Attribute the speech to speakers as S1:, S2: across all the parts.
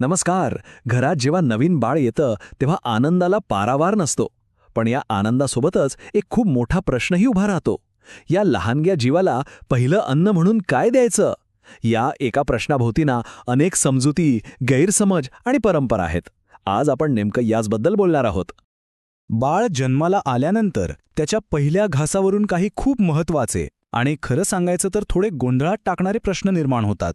S1: नमस्कार. घरात जेव्हा नवीन बाळ येतं तेव्हा आनंदाला पारावार नसतो. पण या आनंदासोबतच एक खूप मोठा प्रश्नही उभा राहतो. या लहानग्या जीवाला पहिलं अन्न म्हणून काय द्यायचं? या एका प्रश्नाभोवती ना अनेक समजुती, गैरसमज आणि परंपरा आहेत. आज आपण नेमकं याचबद्दल बोलणार आहोत.
S2: बाळ जन्माला आल्यानंतर त्याच्या पहिल्या घासावरून काही खूप महत्वाचे आणि खरं सांगायचं तर थोडे गोंधळात टाकणारे प्रश्न निर्माण होतात.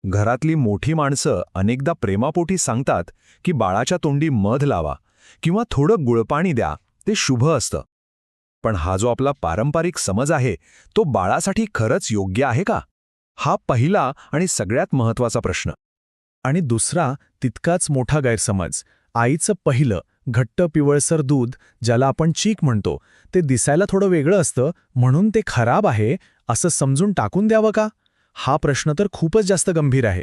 S3: घरातली मोठी माणसं अनेकदा प्रेमापोटी सांगतात की बाळाच्या तोंडी मध लावा किंवा थोडं गुळपाणी द्या, ते शुभ असतं. पण हा जो आपला पारंपरिक समज आहे तो बाळासाठी खरंच योग्य आहे का? हा पहिला आणि सगळ्यात महत्वाचा प्रश्न.
S2: आणि दुसरा तितकाच मोठा गैरसमज, आईचं पहिलं घट्ट पिवळसर दूध, ज्याला आपण चीक म्हणतो, ते दिसायला थोडं वेगळं असतं म्हणून ते खराब आहे असं समजून टाकून द्यावं का? हा प्रश्न तर खूपच जास्त गंभीर आहे.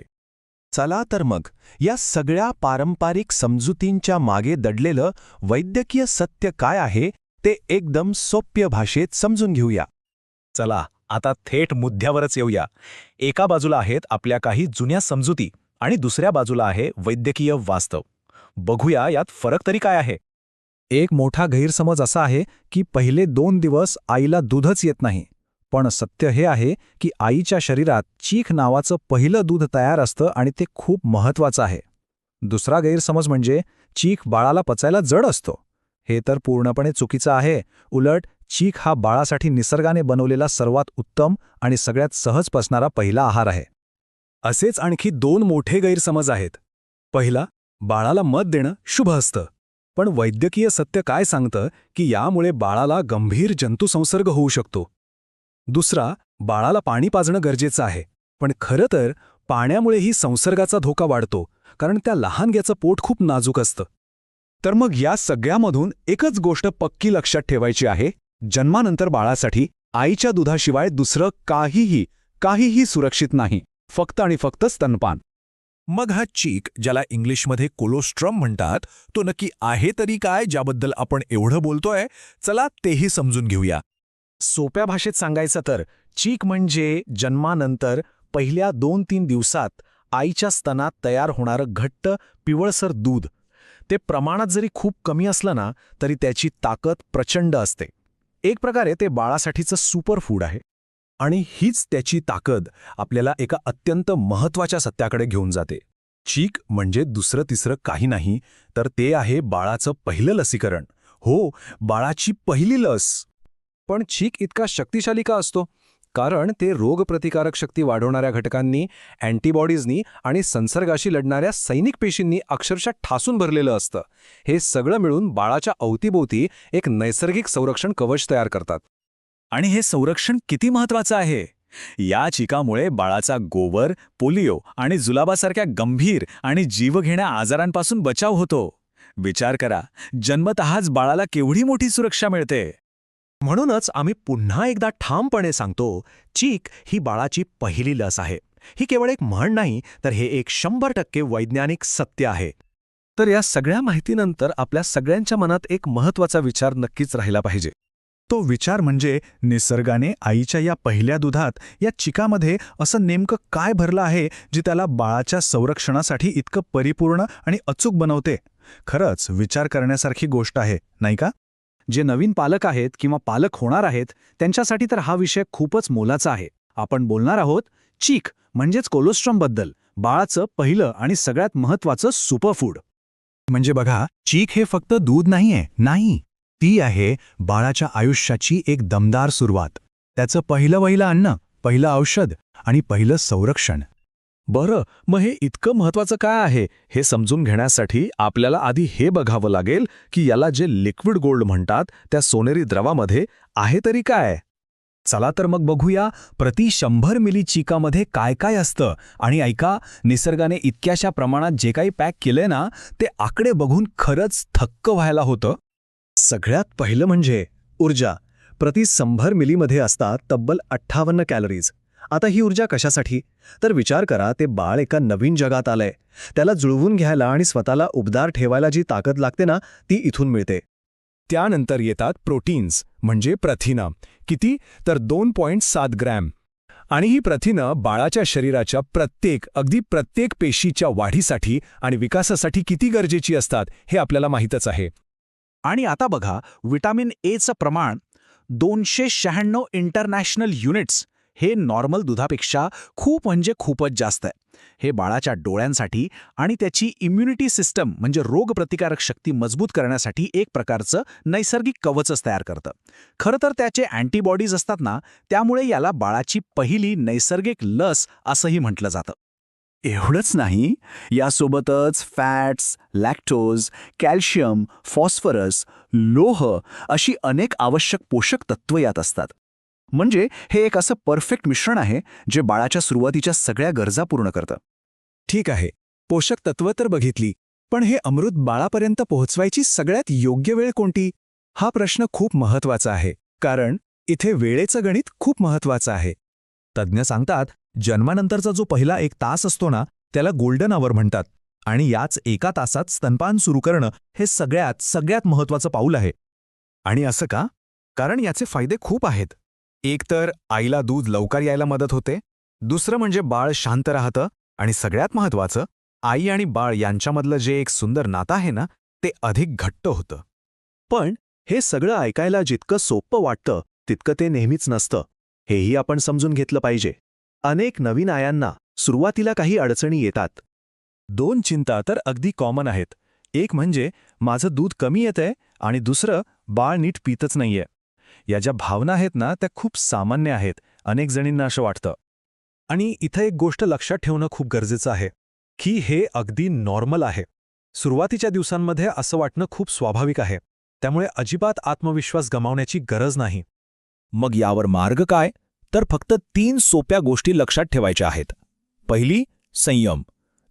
S3: चला तर मग या सगळ्या पारंपरिक समजुतींच्या मागे दडलेलं वैद्यकीय सत्य काय आहे ते एकदम सोप्या भाषेत समजून घेऊया.
S2: चला आता थेट मुद्द्यावरच येऊया. एका बाजूला आहेत आपल्या काही जुन्या समजुती आणि दुसऱ्या बाजूला आहे वैद्यकीय वास्तव. बघूया यात फरक तरी काय आहे. एक मोठा गैरसमज असा आहे की पहिले 2 दिवस आईला दूधच येत नाही. पण सत्य हे आहे की आईच्या शरीरात चीक नावाचं पहिलं दूध तयार असतं आणि ते खूप महत्वाचं आहे. दुसरा गैरसमज म्हणजे चीक बाळाला पचायला जड असतो. हे तर पूर्णपणे चुकीचं आहे. उलट चीक हा बाळासाठी निसर्गाने बनवलेला सर्वात उत्तम आणि सगळ्यात सहज पचणारा पहिला आहार आहे. असेच आणखी 2 मोठे गैरसमज आहेत. पहिला, बाळाला मध देणं शुभ असतं. पण वैद्यकीय सत्य काय सांगतं की यामुळे बाळाला गंभीर जंतुसंसर्ग होऊ शकतो. दुसरा, बाळाला पाणी पाजणं गरजेचं आहे. पण खरं तर पाण्यामुळेही संसर्गाचा धोका वाढतो, कारण त्या लहानग्याचं पोट खूप नाजूक असतं. तर मग या सगळ्यामधून एकच गोष्ट पक्की लक्षात ठेवायची आहे. जन्मानंतर बाळासाठी आईच्या दुधाशिवाय दुसरं काहीही सुरक्षित नाही. फक्त आणि फक्त स्तनपान.
S4: मग हा चीक, ज्याला इंग्लिशमध्ये कोलोस्ट्रम म्हणतात, तो नक्की आहे तरी काय, ज्याबद्दल आपण एवढं बोलतोय? चला तेही समजून घेऊया.
S2: सोप्या भाषेत सांगायचं तर चीक म्हणजे जन्मानंतर पहिल्या 2-3 दिवसात आईच्या स्तनात तयार होणारं घट्ट पिवळसर दूध. ते प्रमाणात जरी खूप कमी असलं ना तरी त्याची ताकद प्रचंड असते. एक प्रकारे ते बाळासाठीचं सुपर फूड आहे. आणि हीच त्याची ताकद आपल्याला एका अत्यंत महत्त्वाच्या सत्याकडे घेऊन जाते. चीक म्हणजे दुसरं तिसरं काही नाही, तर ते आहे बाळाचं पहिलं लसीकरण. हो, बाळाची पहिली लस. पण चीक इतका शक्तिशाली का असतो? कारण ते रोगप्रतिकारक शक्ती वाढवणाऱ्या घटकांनी, अँटीबॉडीजनी आणि संसर्गाशी लढणाऱ्या सैनिक पेशींनी अक्षरशः ठासून भरलेलं असतं. हे सगळं मिळून बाळाच्या अवतीभोवती एक नैसर्गिक संरक्षण कवच तयार करतात.
S4: आणि हे संरक्षण किती महत्वाचं आहे? या चिकामुळे बाळाचा गोवर, पोलिओ आणि जुलाबासारख्या गंभीर आणि जीवघेण्या आजारांपासून बचाव होतो. विचार करा, जन्मतःच बाळाला केवढी मोठी सुरक्षा मिळते.
S2: म्हणूनच आम्ही पुन्हा एकदा ठामपणे सांगतो, चीक ही बाळाची पहिली लस आहे. ही केवळ एक म्हण नाही, तर हे एक 100% वैज्ञानिक सत्य आहे. तर या सगळ्या माहितीनंतर आपल्या सगळ्यांच्या मनात एक महत्त्वाचा विचार नक्कीच राहिला पाहिजे. तो विचार म्हणजे निसर्गाने आईच्या या पहिल्या दुधात, या चिकामध्ये असं नेमकं काय भरलं आहे जे त्याला बाळाच्या संरक्षणासाठी इतकं परिपूर्ण आणि अचूक बनवते. खरंच विचार करण्यासारखी गोष्ट आहे, नाही का? जे नवीन पालक आहेत किंवा पालक होणार आहेत त्यांच्यासाठी तर हा विषय खूपच मोलाचा आहे. आपण बोलणार आहोत चीक म्हणजेच कोलोस्ट्रमबद्दल, बाळाचं पहिलं आणि सगळ्यात महत्त्वाचं सुपरफूड. म्हणजे बघा, चीक हे फक्त दूध नाहीये, नाही, ती आहे बाळाच्या आयुष्याची एक दमदार सुरुवात. त्याचं पहिलं अन्न, पहिलं औषध आणि पहिलं संरक्षण. बरं, मग हे इतकं महत्त्वाचं काय आहे हे समजून घेण्यासाठी आपल्याला आधी हे बघावं लागेल की याला जे लिक्विड गोल्ड म्हणतात त्या सोनेरी द्रवामध्ये आहे तरी काय. चला तर मग बघूया प्रति 100 मिली चिकामध्ये काय काय असतं. आणि ऐका, निसर्गाने इतक्याशा प्रमाणात जे काही पॅक केलंय ना, ते आकडे बघून खरंच थक्क व्हायला होतं. सगळ्यात पहिलं म्हणजे ऊर्जा. प्रति 100 मिलीमध्ये असतात तब्बल 58 कॅलरीज. आता ही ऊर्जा कशासाठी? तर विचार करा, ते बाळ एका नवीन जगात आलंय. त्याला जुळवून घ्यायला आणि स्वतःला उबदार ठेवायला जी ताकद लागते ना, ती इथून मिळते. त्यानंतर येतात प्रोटीन्स म्हणजे प्रथिना. किती? तर 2.7 ग्रॅम.
S3: आणि ही प्रथिनं बाळाच्या शरीराच्या अगदी प्रत्येक पेशीच्या वाढीसाठी आणि विकासासाठी किती गरजेची असतात हे आपल्याला माहीतच आहे.
S2: आणि आता बघा, व्हिटॅमिन एचं प्रमाण 296 इंटरनॅशनल युनिट्स हे नॉर्मल दुधापेक्षा खूपच जास्त आहे. हे बाळाच्या डोळ्यांसाठी आणि त्याची इम्युनिटी सिस्टम म्हणजे रोगप्रतिकारक शक्ती मजबूत करण्यासाठी एक प्रकारचं नैसर्गिक कवचच तयार करतं. खरं तर त्याचे अँटीबॉडीज असतात ना, त्यामुळे याला बाळाची पहिली नैसर्गिक लस असंही म्हटलं जातं.
S1: एवढंच नाही, यासोबतच फॅट्स, लॅक्टोज, कॅल्शियम, फॉस्फरस, लोह अशी अनेक आवश्यक पोषक तत्त्व यात असतात. म्हणजे हे एक असं परफेक्ट मिश्रण आहे जे बाळाच्या सुरुवातीच्या सगळ्या गरजा पूर्ण करतं.
S3: ठीक आहे, पोषक तत्व तर बघितली, पण हे अमृत बाळापर्यंत पोहोचवायची सगळ्यात योग्य वेळ कोणती? हा प्रश्न खूप महत्वाचा आहे, कारण इथे वेळेचं गणित खूप महत्वाचं आहे. तज्ज्ञ सांगतात, जन्मानंतरचा जो पहिला 1 तास असतो ना, त्याला गोल्डन आवर म्हणतात, आणि याच 1 तासात स्तनपान सुरू करणं हे सगळ्यात महत्वाचं पाऊल आहे. आणि असं का? कारण याचे फायदे खूप आहेत. एक तर आईला दूध लवकर यायला मदत होते, दुसरं म्हणजे बाळ शांत राहतं, आणि सगळ्यात महत्वाचं, आई आणि बाळ यांच्यामधलं जे एक सुंदर नातं आहे ना, ते अधिक घट्ट होतं.
S2: पण हे सगळं ऐकायला जितकं सोपं वाटतं तितकं ते नेहमीच नसतं, हेही आपण समजून घेतलं पाहिजे. अनेक नवीन आयांना सुरुवातीला काही अडचणी येतात.
S3: 2 चिंता तर अगदी कॉमन आहेत. एक म्हणजे माझं दूध कमी येतंय, आणि दुसरं बाळ नीट पितच नाहीये. या ज्या भावना आहेत ना, त्या खूप सामान्य आहेत, अनेक जणींना असं वाटतं. आणि इथं एक गोष्ट लक्षात ठेवणं खूप गरजेचं आहे, की हे अगदी नॉर्मल आहे. सुरुवातीच्या दिवसांमध्ये असं वाटणं खूप स्वाभाविक आहे, त्यामुळे अजिबात आत्मविश्वास गमावण्याची गरज नाही.
S1: मग यावर मार्ग काय? तर फक्त 3 सोप्या गोष्टी लक्षात ठेवायच्या आहेत. पहिली, संयम.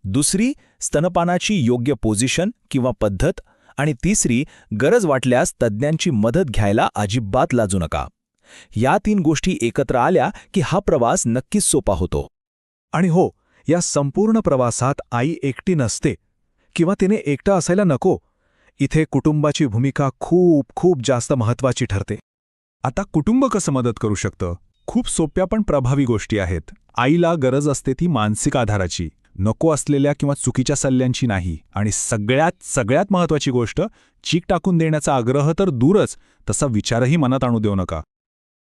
S1: दुसरी, स्तनपानाची योग्य पोझिशन किंवा पद्धत. आणि तिसरी, गरज वाटल्यास तज्ज्ञांची मदत घ्यायला अजिबात लाजू नका. या 3 गोष्टी एकत्र आल्या की हा प्रवास नक्कीच सोपा होतो.
S3: आणि हो, या संपूर्ण प्रवासात आई एकटी नसते, किंवा तिने एकटा असायला नको. इथे कुटुंबाची भूमिका खूप जास्त महत्वाची ठरते. आता कुटुंब कसं मदत करू शकतं? खूप सोप्या पण प्रभावी गोष्टी आहेत. आईला गरज असते ती मानसिक आधाराची, नको असलेल्या किंवा चुकीच्या सल्ल्यांची नाही. आणि सगळ्यात महत्वाची गोष्ट, चीक टाकून देण्याचा आग्रह तर दूरच, तसा विचारही मनात आणू देऊ नका.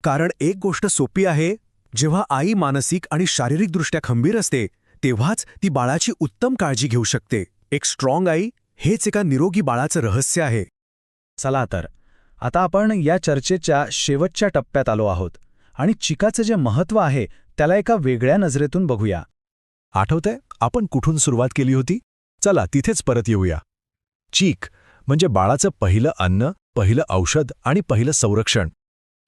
S2: कारण एक गोष्ट सोपी आहे, जेव्हा आई मानसिक आणि शारीरिकदृष्ट्या खंबीर असते, तेव्हाच ती बाळाची उत्तम काळजी घेऊ शकते. एक स्ट्रॉंग आई हेच एका निरोगी बाळाचं रहस्य आहे.
S3: चला तर, आता आपण या चर्चेच्या शेवटच्या टप्प्यात आलो आहोत, आणि चिकाचं जे महत्त्व आहे त्याला एका वेगळ्या नजरेतून बघूया. आठवतंय आपण कुठून सुरुवात केली होती? चला तिथेच परत येऊया. चीक म्हणजे बाळाचं पहिलं अन्न, पहिलं औषध आणि पहिलं संरक्षण.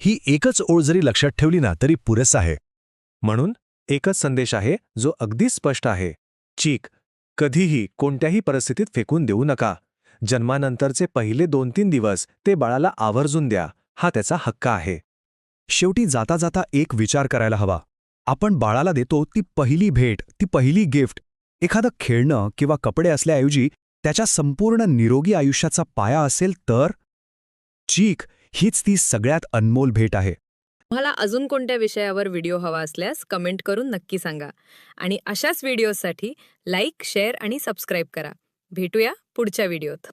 S3: ही एकच ओळ जरी लक्षात ठेवली ना तरी पुरेसं आहे.
S2: म्हणून एकच संदेश आहे जो अगदी स्पष्ट आहे. चीक कधीही कोणत्याही परिस्थितीत फेकून देऊ नका. जन्मानंतरचे पहिले 2-3 दिवस ते बाळाला आवर्जून द्या, हा त्याचा हक्क आहे.
S3: शेवटी जाता जाता एक विचार करायला हवा. आपण बाळाला देतो ती पहिली भेट, ती पहिली गिफ्ट, एखादं खेळणं किंवा कपडे असल्याऐवजी त्याच्या संपूर्ण निरोगी आयुष्याचा पाया असेल तर? चीक हीच ती सगळ्यात अनमोल भेट आहे.
S5: तुम्हाला अजून कोणत्या विषयावर व्हिडिओ हवा असल्यास कमेंट करून नक्की सांगा. आणि अशाच व्हिडिओसाठी लाईक, शेअर आणि सबस्क्राईब करा. भेटूया पुढच्या व्हिडिओत.